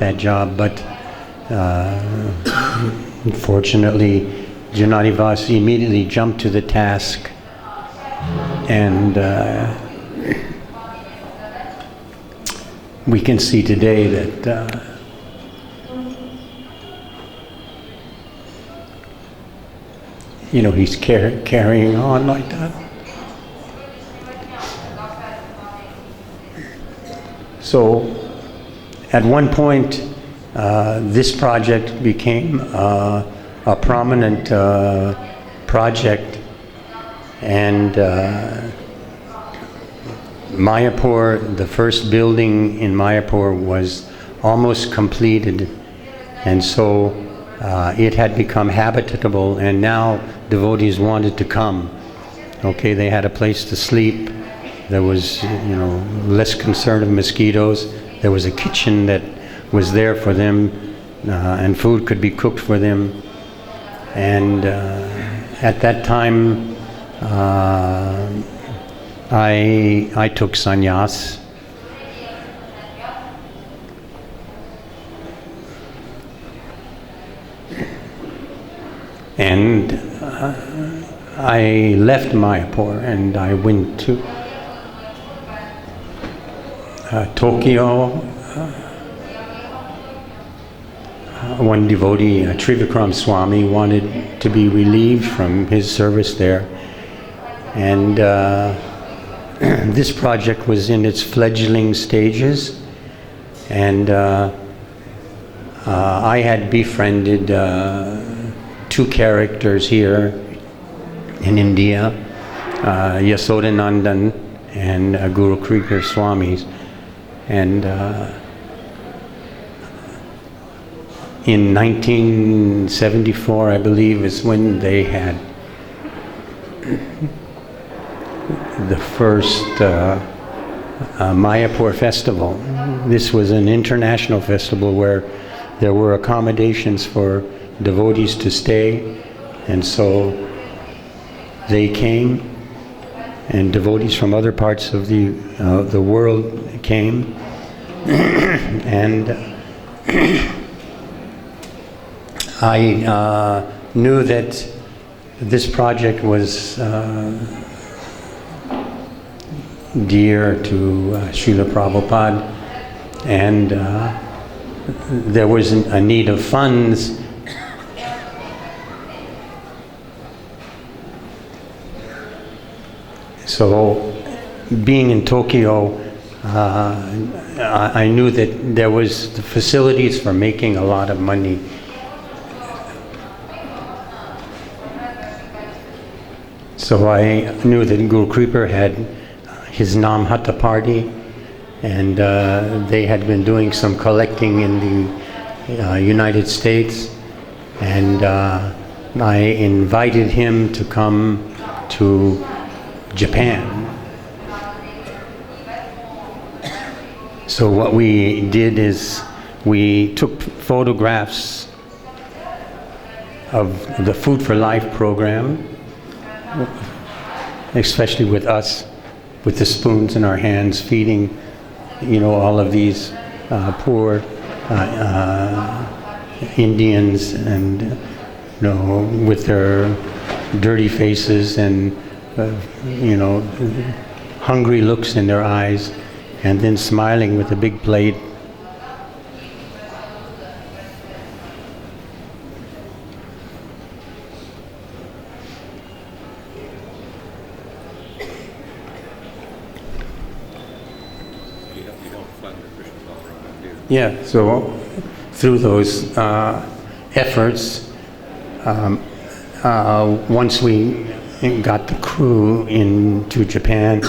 that job, but unfortunately, Janadivas immediately jumped to the task, and we can see today that he's carrying on like that. So at one point, this project became a prominent project, and Mayapur, the first building in Mayapur, was almost completed, and so it had become habitable, and now devotees wanted to come. Okay, they had a place to sleep. There was, less concern of mosquitoes. There was a kitchen that was there for them, and food could be cooked for them. And at that time, I took sannyas. And I left Mayapur and I went to Tokyo. One devotee, Trivikram Swami, wanted to be relieved from his service there. And this project was in its fledgling stages. And I had befriended two characters here in India, Yasodanandan and Guru Kripar Swamis. And in 1974, I believe, is when they had the first Mayapur festival. This was an international festival where there were accommodations for devotees to stay, and so they came, and devotees from other parts of the world came, and I knew that this project was dear to Srila Prabhupada, and there was a need of funds. So, being in Tokyo, I knew that there was the facilities for making a lot of money. So I knew that Guru Kripar had his Nam Hatha party, and they had been doing some collecting in the United States, and I invited him to come to Japan. So what we did is we took photographs of the Food for Life program, especially with us, with the spoons in our hands, feeding, all of these poor Indians, and with their dirty faces and hungry looks in their eyes, and then smiling with a big plate. Yeah, so through those efforts, once we got the crew into Japan,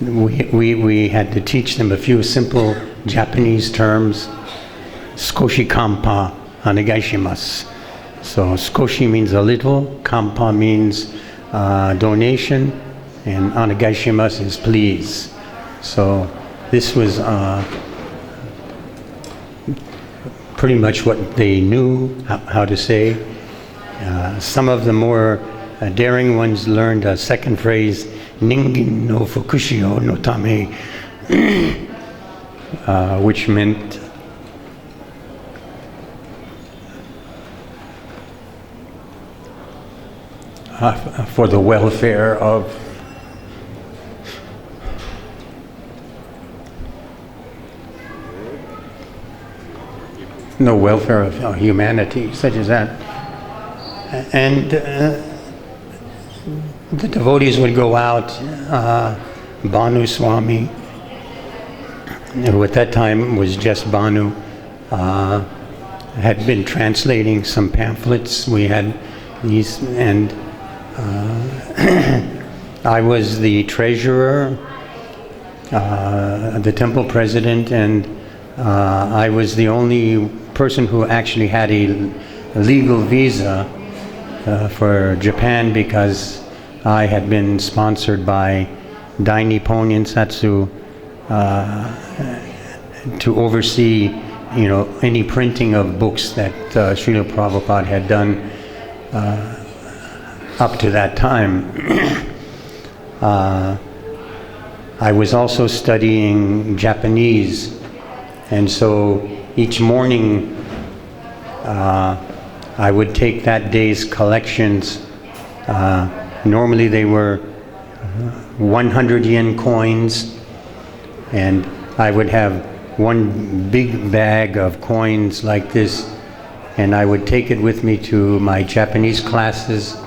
we had to teach them a few simple Japanese terms. Skoshi kampa onegaishimasu. So skoshi means a little, kampa means donation, and onegaishimasu is please. So this was pretty much what they knew how to say. Some of the more daring ones learned a second phrase, Ningen no Fukushio no Tame, which meant for the welfare of humanity, such as that. And the devotees would go out, Bhanu Swami, who at that time was just Bhanu, had been translating some pamphlets. We had these, and I was the treasurer, the temple president, and I was the only person who actually had a legal visa for Japan, because I had been sponsored by Dai Nippon Satsu to oversee, any printing of books that Srila Prabhupada had done up to that time. I was also studying Japanese, and so each morning I would take that day's collections. Normally they were 100 yen coins, and I would have one big bag of coins like this, and I would take it with me to my Japanese classes,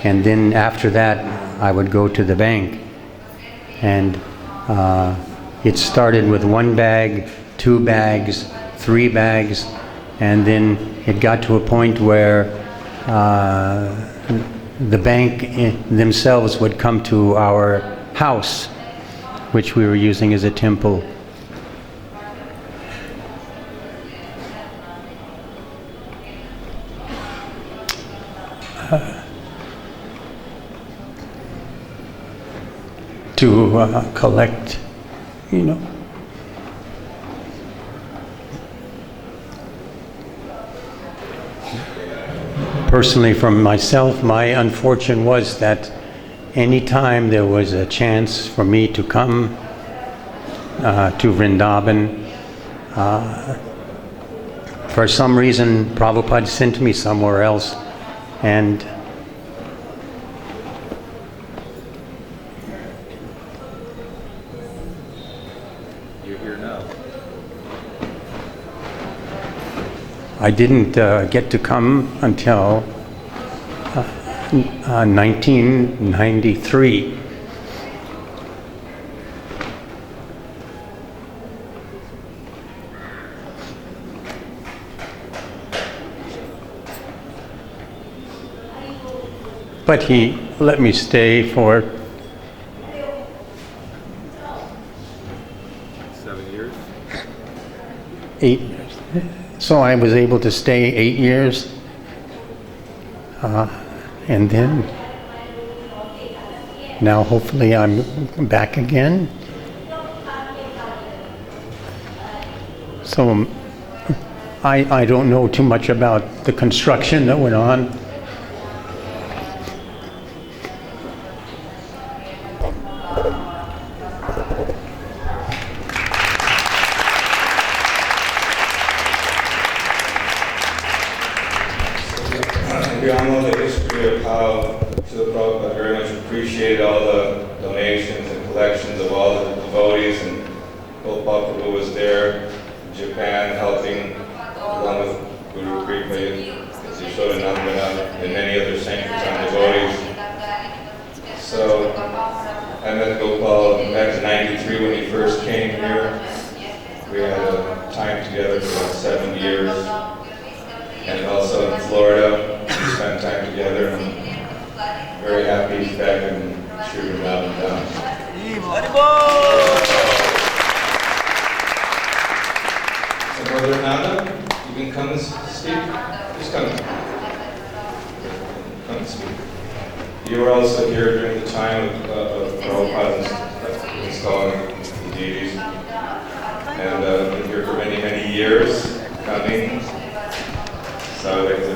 and then after that I would go to the bank. And it started with one bag, 2 bags, 3 bags, and then it got to a point where the bank themselves would come to our house, which we were using as a temple. To collect, Personally, from myself, my unfortune was that anytime there was a chance for me to come to Vrindavan, for some reason Prabhupada sent me somewhere else, and you're here now. I didn't get to come until 1993. But he let me stay for 7 years. 8 years. So I was able to stay 8 years. And then now hopefully I'm back again. So I don't know too much about the construction that went on. We all know the history of how Srila Prabhupada very much appreciated all the donations and collections of all the devotees, and Gopal Prabhu was there in Japan helping, along with Guru Kripa, Yashodanandana, and many other Sankirtan devotees. So I met Gopal back in '93 when he first came here. We had a time together for about 7 years. And also in Florida, we spent time together, and I'm very happy he's back in Sri Vrindavan Dham. So Brother Nanda, you can come and speak? Just come. Come and speak. You were also here during the time of Prabhupada installing the deities, and been here for many, many years, coming. So I'd like to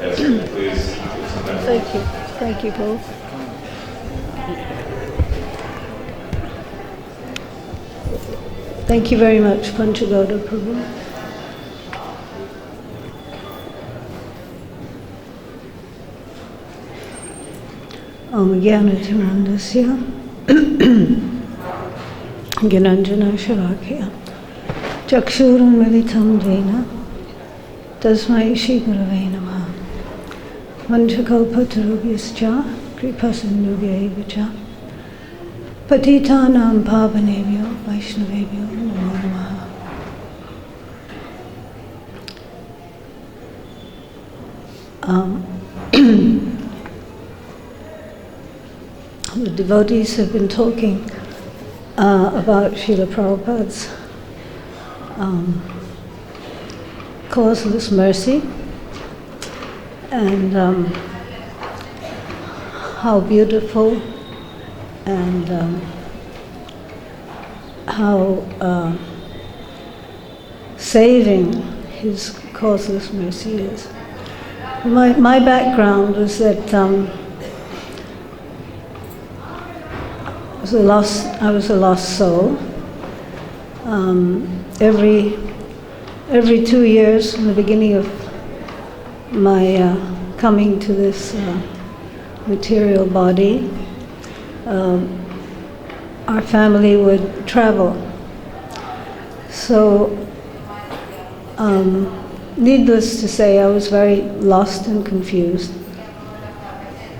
ask you to please give some message. Thank you. Thank you both. Thank you very much, Panchagauda Prabhu. Om Jnanatirandasya Gyananjana Shalakya Chakshurunmilitam Jena Tasmai Shri Gurave Namaha Vanchakalpatarubhyascha Kripasindubhyaevacha Patitanam Pavanebhyo Vaishnavebhyo Namo Namaha. The devotees have been talking about Srila Prabhupada's causeless mercy and how beautiful and how saving his causeless mercy is. My background was that I was a lost soul. Every 2 years from the beginning of my coming to this material body, our family would travel. So, needless to say, I was very lost and confused.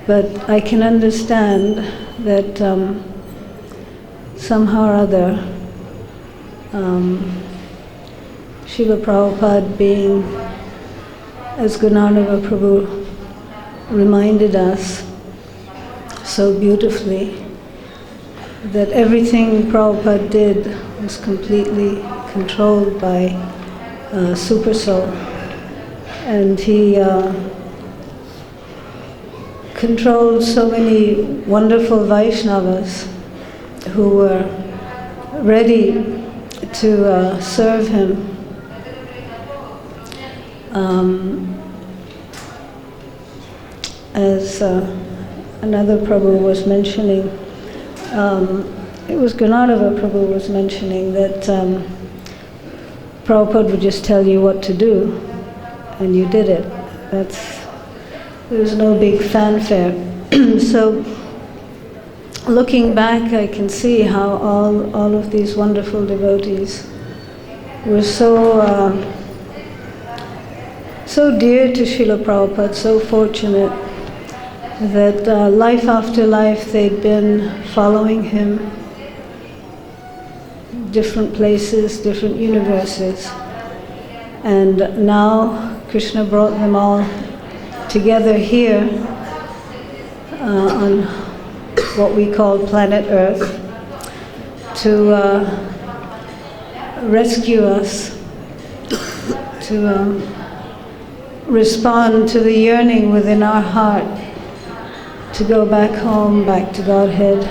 But I can understand that somehow or other, Srila Prabhupada being, as Gunanava Prabhu reminded us so beautifully, that everything Prabhupada did was completely controlled by Super Soul. And he controlled so many wonderful Vaishnavas who were ready to serve him. As another Prabhu was mentioning, it was Gunanava Prabhu was mentioning that Prabhupada would just tell you what to do, and you did it. There was no big fanfare. So, looking back, I can see how all of these wonderful devotees were so dear to Srila Prabhupada, so fortunate that life after life they'd been following him, different places, different universes. And now Krishna brought them all together here on what we call planet Earth to rescue us, to respond to the yearning within our heart to go back home, back to Godhead,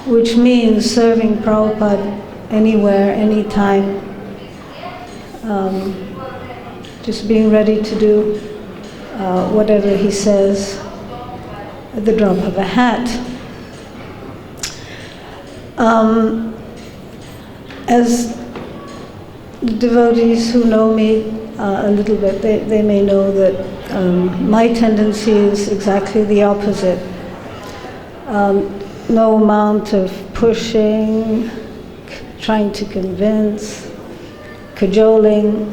which means serving Prabhupada anywhere, anytime, just being ready to do whatever he says at the drop of a hat. As devotees who know me a little bit, they may know that my tendency is exactly the opposite. No amount of pushing, trying to convince, cajoling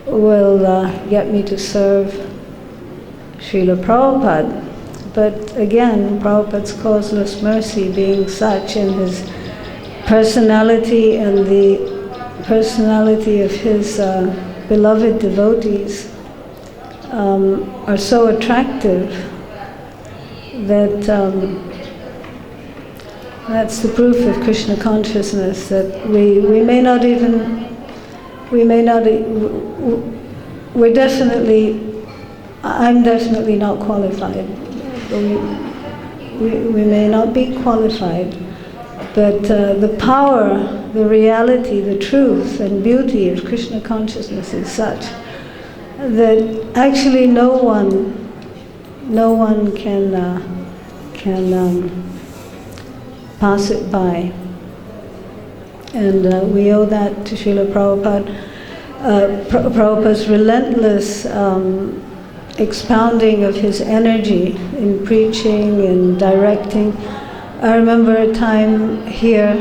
will get me to serve Srila Prabhupada. But again, Prabhupada's causeless mercy being such in his personality and the personality of his beloved devotees are so attractive that that's the proof of Krishna consciousness, that we're definitely, I'm definitely not qualified. We may not be qualified, but the power, the reality, the truth and beauty of Krishna consciousness is such that actually no one can pass it by. And we owe that to Srila Prabhupada. Prabhupada's relentless expounding of his energy in preaching and directing. I remember a time here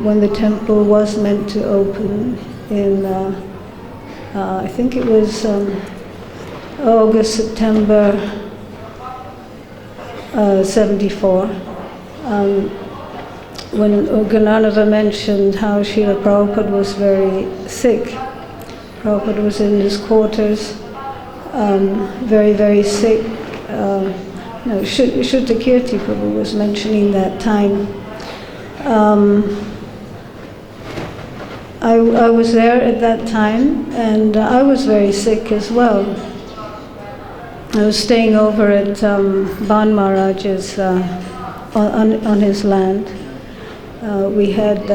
when the temple was meant to open in, I think it was August, September 74. When Gananava mentioned how Srila Prabhupada was very sick. Prabhupada was in his quarters, very, very sick. Shuddha Kirti Prabhu was mentioning that time. I was there at that time, and I was very sick as well. I was staying over at Ban Maharaj's, on his land. We had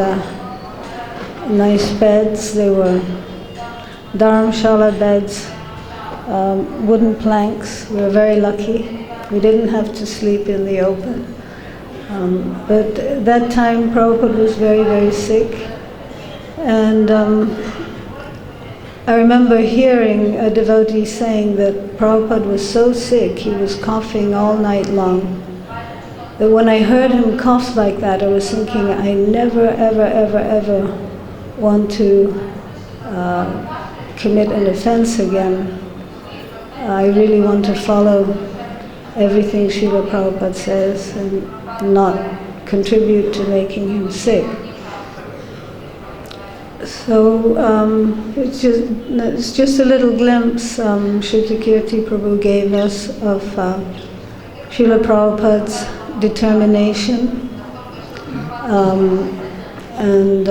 nice beds. They were dharamshala beds, wooden planks. We were very lucky. We didn't have to sleep in the open. But at that time, Prabhupada was very, very sick. And I remember hearing a devotee saying that Prabhupada was so sick, he was coughing all night long. That when I heard him cough like that, I was thinking, I never, ever, ever, ever want to commit an offense again. I really want to follow everything Srila Prabhupada says and not contribute to making him sick. So it's just a little glimpse Shuddha Kirti Prabhu gave us of Srila Prabhupada's determination, and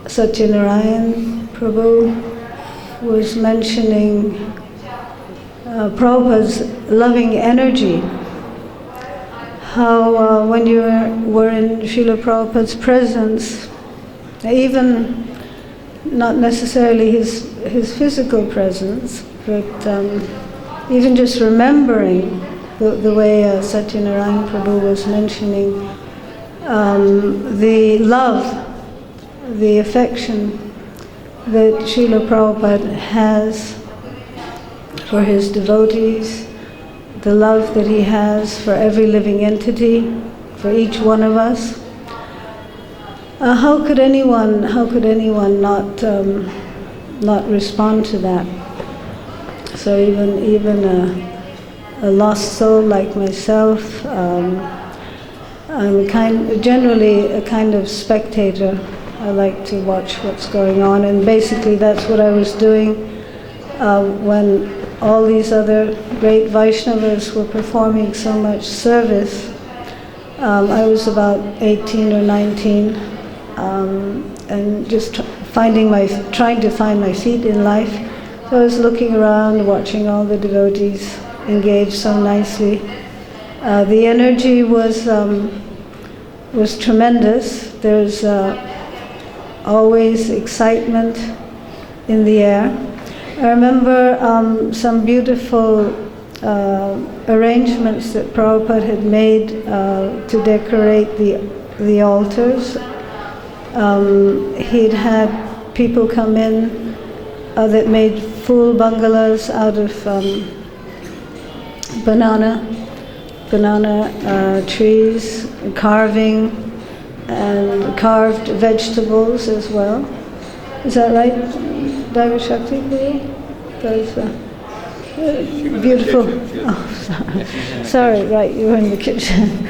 Satyanarayan Prabhu was mentioning Prabhupada's loving energy, how when you were in Srila Prabhupada's presence, even not necessarily his physical presence, but even just remembering the way Satyanarayan Prabhu was mentioning, the love, the affection that Srila Prabhupada has for his devotees, the love that he has for every living entity, for each one of us. How could anyone not respond to that? So even a lost soul like myself, I'm generally a kind of spectator. I like to watch what's going on, and basically that's what I was doing when all these other great Vaishnavas were performing so much service. I was about 18 or 19, and just trying to find my feet in life. So I was looking around, watching all the devotees engage so nicely. The energy was tremendous. There's always excitement in the air. I remember some beautiful arrangements that Prabhupada had made to decorate the altars. He'd had people come in that made full bungalows out of banana trees, carving, and carved vegetables as well. Is that right, Daiva Shakti? Those beautiful. Oh, sorry. Right, you were in the kitchen.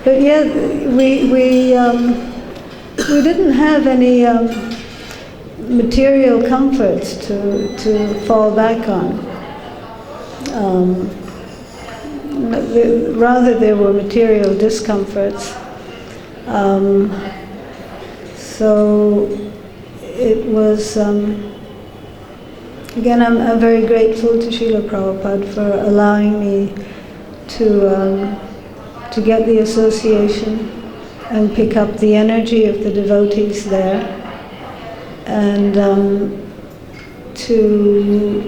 But yeah, we didn't have any material comforts to fall back on. Rather, there were material discomforts. So it was, again, I'm very grateful to Srila Prabhupada for allowing me to get the association and pick up the energy of the devotees there, and to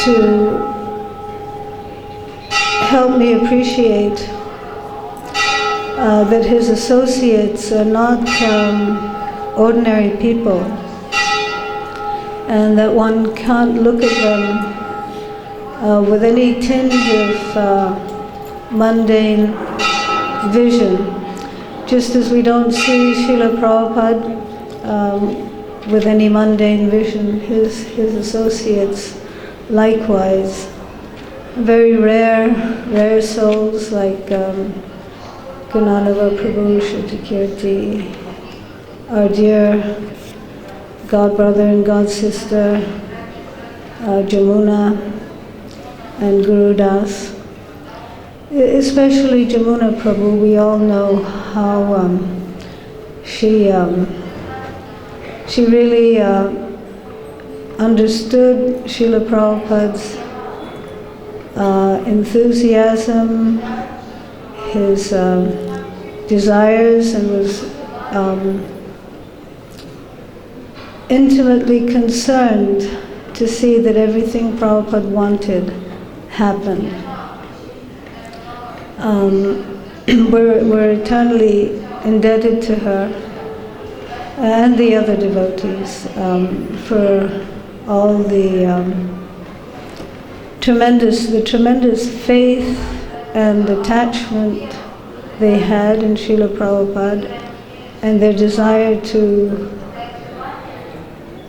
to help me appreciate that his associates are not ordinary people, and that one can't look at them with any tinge of mundane vision. Just as we don't see Srila Prabhupada with any mundane vision, his associates likewise. Very rare souls like Gunanava Prabhu, Shrutikirti, our dear God brother and God sister Jamuna and Guru Das. Especially Jamuna Prabhu, we all know how she really understood Srila Prabhupada's enthusiasm, his desires, and was intimately concerned to see that everything Prabhupada wanted happened. We're eternally indebted to her and the other devotees for all the tremendous faith and attachment they had in Srila Prabhupada and their desire to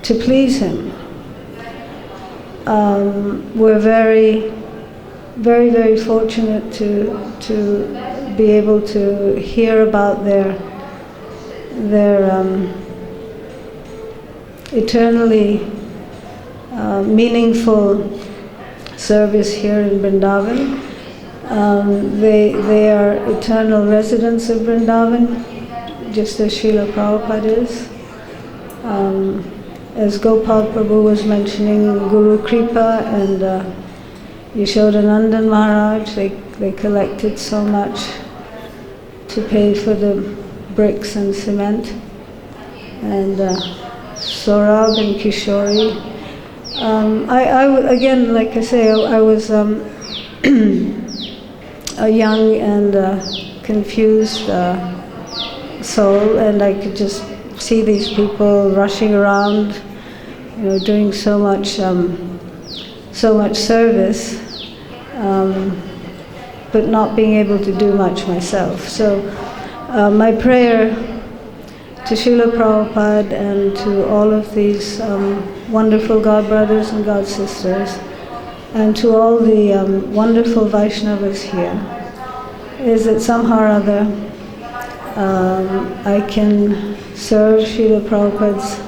please him. We're very fortunate to be able to hear about their eternally meaningful service here in Vrindavan. They are eternal residents of Vrindavan, just as Srila Prabhupada is. As Gopal Prabhu was mentioning, Guru Kripa and Yashodanandan Maharaj, they collected so much to pay for the bricks and cement. And Saurabh and Kishori. Again, like I say, I was a young and confused soul, and I could just see these people rushing around, doing so much service, but not being able to do much myself. So my prayer to Srila Prabhupada and to all of these wonderful God brothers and God sisters, and to all the wonderful Vaishnavas here, is that somehow or other I can serve Srila Prabhupada's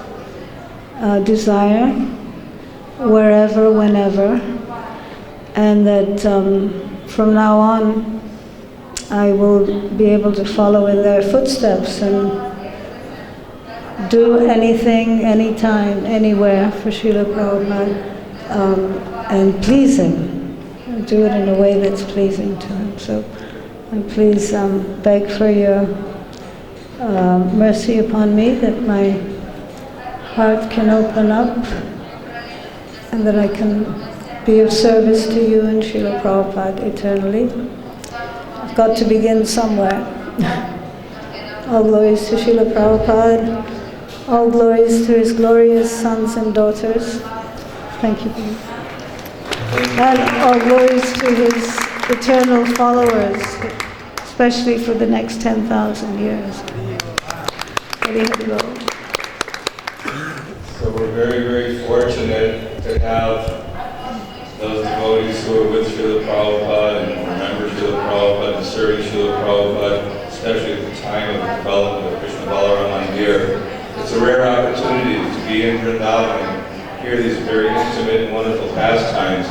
desire wherever, whenever, and that from now on I will be able to follow in their footsteps and do anything, anytime, anywhere for Srila Prabhupada and please him, do it in a way that's pleasing to him. So please beg for your mercy upon me, that my heart can open up and that I can be of service to you and Srila Prabhupada eternally. I've got to begin somewhere. All glories to Srila Prabhupada. All glories to his glorious sons and daughters. Thank you. And all glories to his eternal followers, especially for the next 10,000 years. So we're very fortunate to have those devotees who are with Srila Prabhupada and remember Srila Prabhupada and serving Srila Prabhupada, especially at the time of the development of Krishna Balaram Mandir. It's a rare opportunity to be in Vrindavan and hear these very intimate and wonderful pastimes.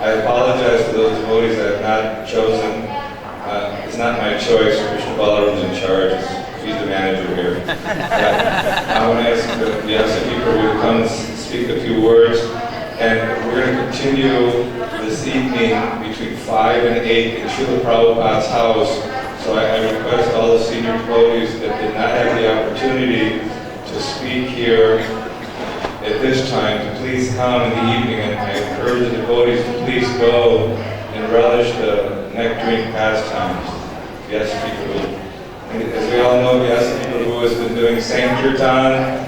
I apologize to those devotees that have not chosen. It's not my choice. Krishna Balaram's in charge. He's the manager here. I want to ask the Vyasaki Prabhu to come and speak a few words. And we're going to continue this evening between 5 and 8 in Srila Prabhupada's house. So I request all the senior devotees that did not have the opportunity to speak here at this time to please come in the evening, and I encourage the devotees to please go and relish the nectarine pastimes. Vyasa Prabhu. As we all know, Vyasa Prabhu has been doing Sankirtan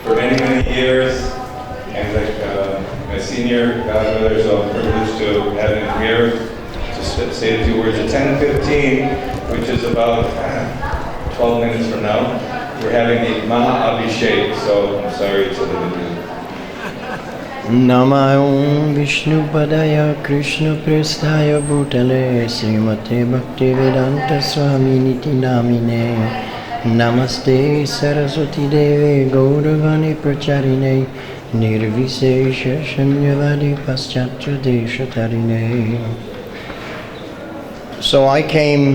for many, many years, and like my senior godmother, so I'm privileged to have him here to say a few words at 10:15, which is about 12 minutes from now. We're having the Maha Abhishek, so I'm sorry to the Namo Vishnu Padaya Krishna Prestaya Bhutale Srimate Bhaktivedanta Swami Niti Namine Namaste Saraswati Deve Gauravani Pracharine Nirvisesha Shanyavadi Paschatya Deshatarine. So I came